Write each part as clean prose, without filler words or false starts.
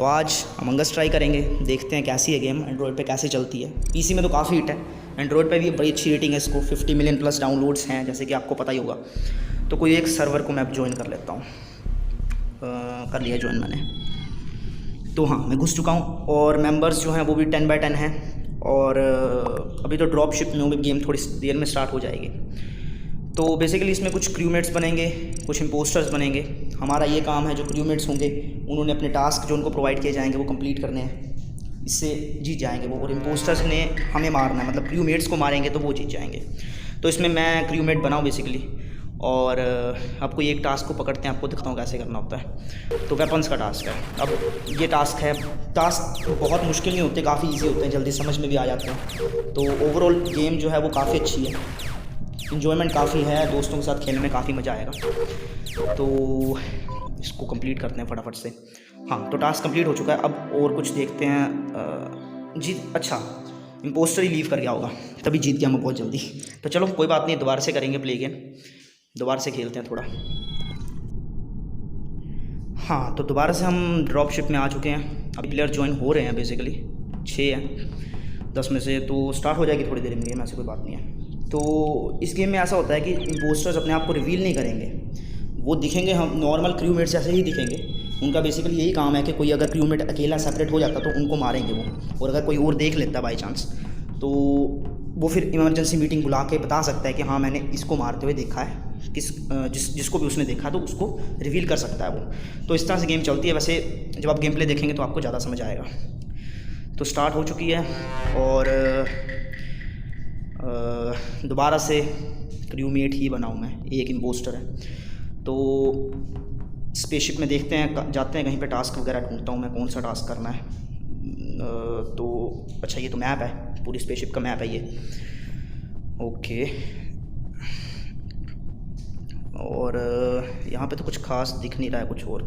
तो आज अमंग अस ट्राई करेंगे, देखते हैं कैसी है गेम, एंड्रॉयड पे कैसे चलती है। पीसी में तो काफ़ी हिट है, एंड्रॉयड पे भी बड़ी अच्छी रेटिंग है इसको, 50 मिलियन प्लस डाउनलोड्स हैं जैसे कि आपको पता ही होगा। तो कोई एक सर्वर को मैं ज्वाइन कर लेता हूँ। कर लिया ज्वाइन मैंने। तो हाँ, मैं घुस चुका हूँ और मेंबर्स जो हैं वो भी 10/10 हैं। और अभी तो ड्रॉप शिप में गेम थोड़ी देर में स्टार्ट हो जाएगी। तो बेसिकली इसमें कुछ क्रूमेट्स बनेंगे, कुछ इम्पोस्टर्स बनेंगे। हमारा ये काम है, जो क्रूमेट्स होंगे उन्होंने अपने टास्क जो उनको प्रोवाइड किए जाएंगे वो कंप्लीट करने हैं, इससे जीत जाएंगे वो। और इम्पोस्टर्स ने हमें मारना है, मतलब क्रूमेट्स को मारेंगे तो वो जीत जाएंगे। तो इसमें मैं क्रूमेट बनाऊँ बेसिकली। और आपको ये एक टास्क को पकड़ते हैं, आपको दिखाता हूँ कैसे करना होता है। तो वेपन्स का टास्क है। अब ये टास्क है, टास्क बहुत मुश्किल नहीं होते, काफ़ी इजी होते हैं, जल्दी समझ में भी आ जाते हैं। तो ओवरऑल गेम जो है वो काफ़ी अच्छी है, इन्जॉयमेंट काफ़ी है, दोस्तों के साथ खेलने में काफ़ी मज़ा आएगा। तो इसको कंप्लीट करते हैं फटाफट से। हाँ, तो टास्क कंप्लीट हो चुका है। अब और कुछ देखते हैं। जीत, अच्छा इम्पोस्टर ही लीव कर गया होगा, तभी जीत गया मैं बहुत जल्दी। तो चलो कोई बात नहीं, दोबारा से करेंगे प्ले गेम, दोबारा से खेलते हैं थोड़ा। हाँ, तो दोबारा से हम ड्रॉप शिप में आ चुके हैं। अभी प्लेयर ज्वाइन हो रहे हैं, बेसिकली 6 हैं 10 में से। तो स्टार्ट हो जाएगी थोड़ी देर में गेम, ऐसी कोई बात नहीं है। तो इस गेम में ऐसा होता है कि इम्पोस्टर्स अपने आप को रिवील नहीं करेंगे, वो दिखेंगे हम नॉर्मल क्रूमेट्स जैसे ही दिखेंगे। उनका बेसिकली यही काम है कि कोई अगर क्रूमेट अकेला सेपरेट हो जाता तो उनको मारेंगे वो, और अगर कोई और देख लेता बाई चांस तो वो फिर इमरजेंसी मीटिंग बुला के बता सकता है कि हाँ मैंने इसको मारते हुए देखा है, जिसको भी उसने देखा तो उसको रिवील कर सकता है वो। तो इस तरह से गेम चलती है। वैसे जब आप गेम प्ले देखेंगे तो आपको ज़्यादा समझ आएगा। तो स्टार्ट हो चुकी है और दोबारा से क्रूमेट ही बनाऊँ मैं, एक इम्पोस्टर है। तो स्पेसशिप में देखते हैं, जाते हैं कहीं पे, टास्क वगैरह ढूंढता हूँ मैं कौन सा टास्क करना है। तो अच्छा, ये तो मैप है, पूरी स्पेसशिप का मैप है ये। ओके, और यहाँ पे तो कुछ खास दिख नहीं रहा है, कुछ और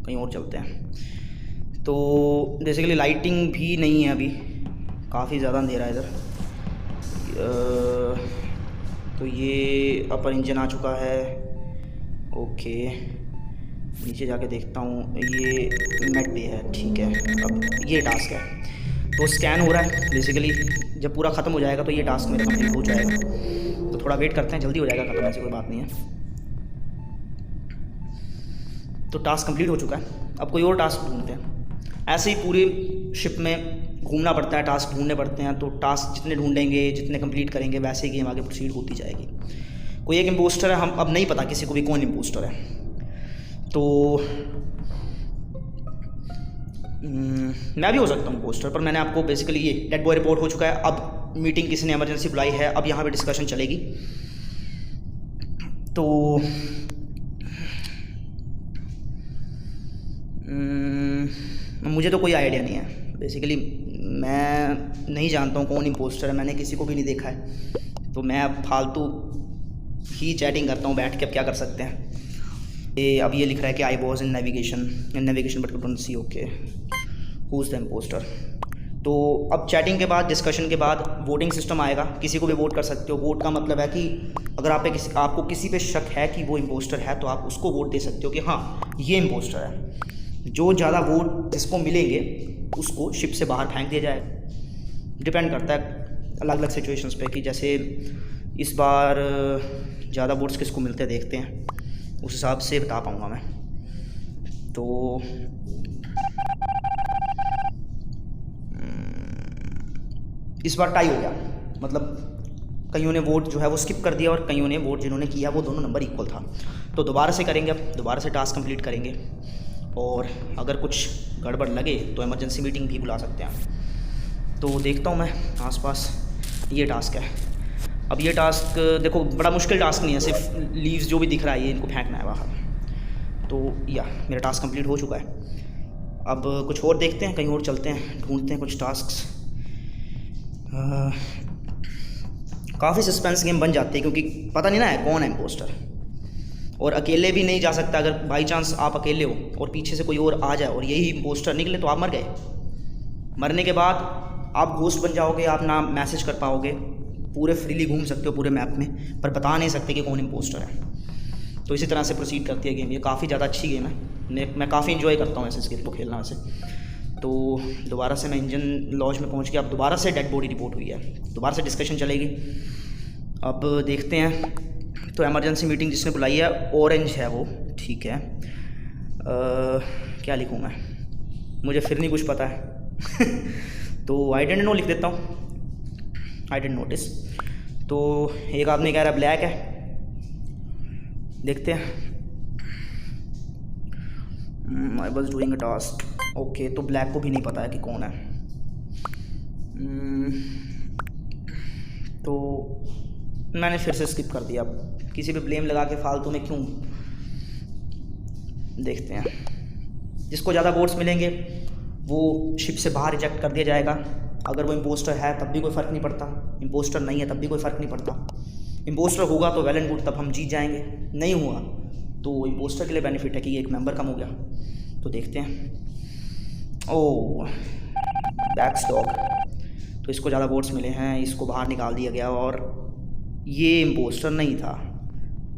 कहीं और चलते हैं। तो बेसिकली लाइटिंग भी नहीं है अभी, काफ़ी ज़्यादा अंधेरा है इधर। तो ये अपर इंजन आ चुका है। ओके, नीचे जाके देखता हूँ, ये मेट पे है, ठीक है। अब ये टास्क है, तो स्कैन हो रहा है बेसिकली। जब पूरा ख़त्म हो जाएगा तो ये टास्क मेरा कंप्लीट हो जाएगा। तो थोड़ा वेट करते हैं, जल्दी हो जाएगा ख़त्म, ऐसी कोई बात नहीं है। तो टास्क कंप्लीट हो चुका है, अब कोई और टास्क ढूंढते हैं। ऐसे ही पूरी शिप में घूमना पड़ता है, टास्क ढूंढने पड़ते हैं। तो टास्क जितने ढूंढेंगे, जितने कंप्लीट करेंगे, वैसे ही गेम आगे प्रोसीड होती जाएगी। कोई एक इम्पोस्टर है, हम अब नहीं पता किसी को भी कौन इम्पोस्टर है। तो मैं भी हो सकता हूँ इम्पोस्टर, पर मैंने आपको बेसिकली ये डेड बॉय रिपोर्ट हो चुका है। अब मीटिंग किसी ने इमरजेंसी बुलाई है, अब यहाँ पे डिस्कशन चलेगी। तो मुझे तो कोई आइडिया नहीं है बेसिकली, मैं नहीं जानता हूँ कौन इम्पोस्टर है, मैंने किसी को भी नहीं देखा है। तो मैं अब फालतू ही चैटिंग करता हूँ बैठ के, अब क्या कर सकते हैं। अब ये लिख रहा है कि I was in navigation but couldn't see. Okay, who is the impostor. तो अब चैटिंग के बाद, डिस्कशन के बाद वोटिंग सिस्टम आएगा, किसी को भी वोट कर सकते हो। वोट का मतलब है कि अगर आपको किसी पे शक है कि वो इम्पोस्टर है तो आप उसको वोट दे सकते हो कि हाँ ये इम्पोस्टर है। जो ज़्यादा वोट जिसको मिलेंगे उसको शिप से बाहर फेंक दिया जाएगा। डिपेंड करता है अलग अलग सिचुएशंस पे, कि जैसे इस बार ज़्यादा वोट्स किसको मिलते हैं, देखते हैं, उस हिसाब से बता पाऊँगा मैं। तो इस बार टाई हो गया, मतलब कईयों ने वोट जो है वो स्किप कर दिया और कईयों ने वोट जिन्होंने किया वो दोनों नंबर इक्वल था। तो दोबारा से करेंगे, अब दोबारा से टास्क कंप्लीट करेंगे, और अगर कुछ गड़बड़ लगे तो इमरजेंसी मीटिंग भी बुला सकते हैं। तो देखता हूँ मैं आसपास, ये टास्क है। अब ये टास्क देखो बड़ा मुश्किल टास्क नहीं है, सिर्फ लीव्स जो भी दिख रहा है ये इनको फेंकना है बाहर। तो या मेरा टास्क कंप्लीट हो चुका है। अब कुछ और देखते हैं, कहीं और चलते हैं, ढूंढते हैं कुछ टास्क्स। काफ़ी सस्पेंस गेम बन जाती है क्योंकि पता नहीं ना है कौन है इम्पोस्टर, और अकेले भी नहीं जा सकता। अगर बाई चांस आप अकेले हो और पीछे से कोई और आ जाए और यही इम्पोस्टर निकले तो आप मर गए। मरने के बाद आप घोस्ट बन जाओगे, आप ना मैसेज कर पाओगे, पूरे फ्रीली घूम सकते हो पूरे मैप में, पर बता नहीं सकते कि कौन इम्पोस्टर है। तो इसी तरह से प्रोसीड करती है गेम। ये काफ़ी ज़्यादा अच्छी गेम है, मैं काफ़ी इन्जॉय करता हूँ ऐसे इस गेम को खेलना। वैसे तो दोबारा से मैं इंजन लॉज में पहुंच गया। अब दोबारा से डेड बॉडी रिपोर्ट हुई है, दोबारा से डिस्कशन चलेगी। अब देखते हैं। तो इमरजेंसी मीटिंग जिसने बुलाई है ऑरेंज है वो, ठीक है। क्या लिखूँ मैं, मुझे फिर नहीं कुछ पता है तो आई डेंट नो लिख देता हूँ, आई डेंट नोटिस। तो एक आदमी कह रहा है ब्लैक है, देखते हैं। I was doing a task, okay. तो ब्लैक को भी नहीं पता है कि कौन है। तो मैंने फिर से स्किप कर दिया। किसी पे ब्लेम लगा के फालतू में क्यों। देखते हैं, जिसको ज़्यादा वोट्स मिलेंगे वो शिप से बाहर रिजेक्ट कर दिया जाएगा। अगर वो इम्पोस्टर है तब भी कोई फ़र्क नहीं पड़ता, इम्पोस्टर नहीं है तब भी कोई फ़र्क नहीं पड़ता। इम्पोस्टर होगा तो वेल एंड गुड, तब हम जीत जाएंगे। नहीं हुआ तो इम्पोस्टर के लिए बेनिफिट है कि एक मेंबर कम हो गया। तो देखते हैं। ओह बैक स्टॉक, तो इसको ज़्यादा वोट्स मिले हैं, इसको बाहर निकाल दिया गया और ये इम्पोस्टर नहीं था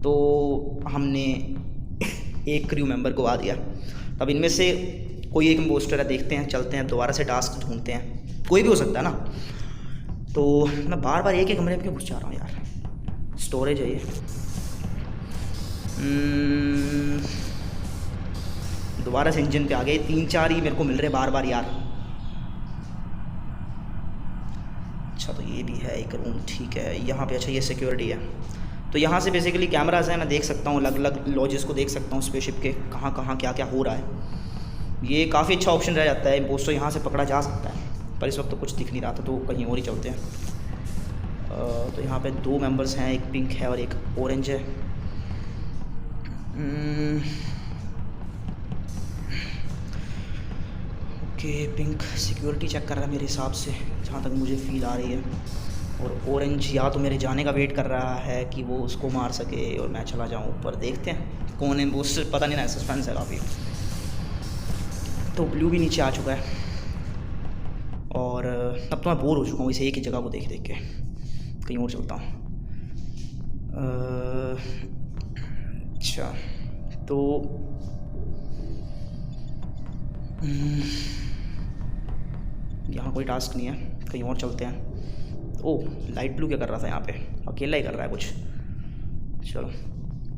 तो हमने एक क्रू मेंबर को आ दिया। अब इनमें से कोई एक इम्पोस्टर है, देखते हैं, चलते हैं दोबारा से टास्क ढूंढते हैं। कोई भी हो सकता है ना। तो मैं बार बार एक ही कमरे में क्यों घुस जा रहा हूँ यार। स्टोरेज है ये। दोबारा से इंजन पे आ गए, 3-4 ही मेरे को मिल रहे बार बार यार। अच्छा तो ये भी है एक रूम, ठीक है। यहाँ पे अच्छा ये सिक्योरिटी है। तो यहाँ से बेसिकली कैमराज हैं, मैं देख सकता हूँ अलग अलग लॉजेस को देख सकता हूँ स्पेसशिप के, कहाँ कहाँ क्या क्या हो रहा है। ये काफ़ी अच्छा ऑप्शन रह जाता है, इम्पोस्टर यहाँ से पकड़ा जा सकता है। पर इस वक्त तो कुछ दिख नहीं रहा था तो कहीं और ही चलते हैं। तो यहाँ पे 2 मेंबर्स हैं, एक पिंक है और एक ऑरेंज है। ओके, पिंक सिक्योरिटी चेक कर रहा है मेरे हिसाब से, जहाँ तक मुझे फील आ रही है। और ऑरेंज या तो मेरे जाने का वेट कर रहा है कि वो उसको मार सके और मैं चला जाऊँ ऊपर। देखते हैं कौन है इम्पोस्टर, पता नहीं ना, सस्पेंस है काफ़ी। तो ब्लू भी नीचे आ चुका है और अब तो मैं बोर हो चुका हूँ इसे एक ही जगह को देख देख के, कहीं और चलता हूँ। अच्छा तो यहाँ कोई टास्क नहीं है, कहीं और चलते हैं। ओह लाइट ब्लू क्या कर रहा था यहाँ पे, अकेला ही कर रहा है कुछ। चलो,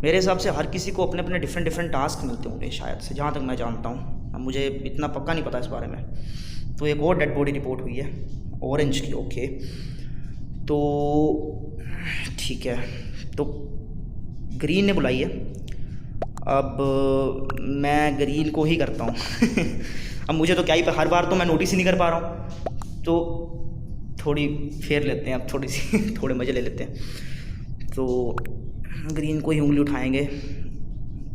मेरे हिसाब से हर किसी को अपने अपने डिफरेंट टास्क मिलते होंगे शायद से, जहाँ तक मैं जानता हूँ। अब मुझे इतना पक्का नहीं पता इस बारे में। तो एक और डेड बॉडी रिपोर्ट हुई है ऑरेंज की, ओके। तो ठीक है, तो ग्रीन ने बुलाई है। अब मैं ग्रीन को ही करता हूँ अब मुझे तो क्या ही, हर बार तो मैं नोटिस ही नहीं कर पा रहा हूँ। तो थोड़ी फेर लेते हैं अब, थोड़ी सी थोड़े मज़े ले लेते हैं। तो ग्रीन को ही उंगली उठाएंगे,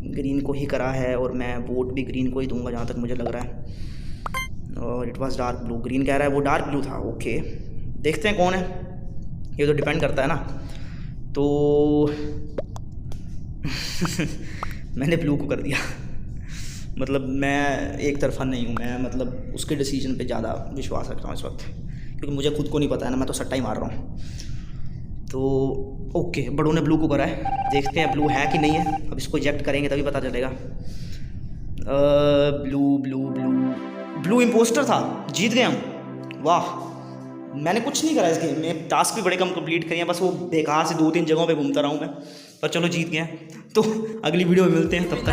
ग्रीन को ही करा है और मैं वोट भी ग्रीन को ही दूंगा जहाँ तक मुझे लग रहा है। और it was dark blue, green कह रहा है वो डार्क ब्लू था, ओके। देखते हैं कौन है, ये तो डिपेंड करता है ना। तो मैंने ब्लू को कर दिया मतलब मैं एक तरफा नहीं हूँ, मैं मतलब उसके डिसीजन पे ज़्यादा विश्वास रखता हूँ इस वक्त, क्योंकि मुझे खुद को नहीं पता है ना, मैं तो सट्टा ही मार रहा हूँ। तो ओके, बड़ों ने ब्लू को करा है, देखते हैं ब्लू है कि नहीं है। अब इसको इजेक्ट करेंगे तभी पता चलेगा। Blue blue blue blue impostor था, जीत गया हूँ, वाह। मैंने कुछ नहीं करा इस गेम में, टास्क भी बड़े कम कंप्लीट करिए, बस वो बेकार से 2-3 जगहों पे घूमता रहा हूँ मैं, पर चलो जीत गया। तो अगली वीडियो में मिलते हैं, तब तक।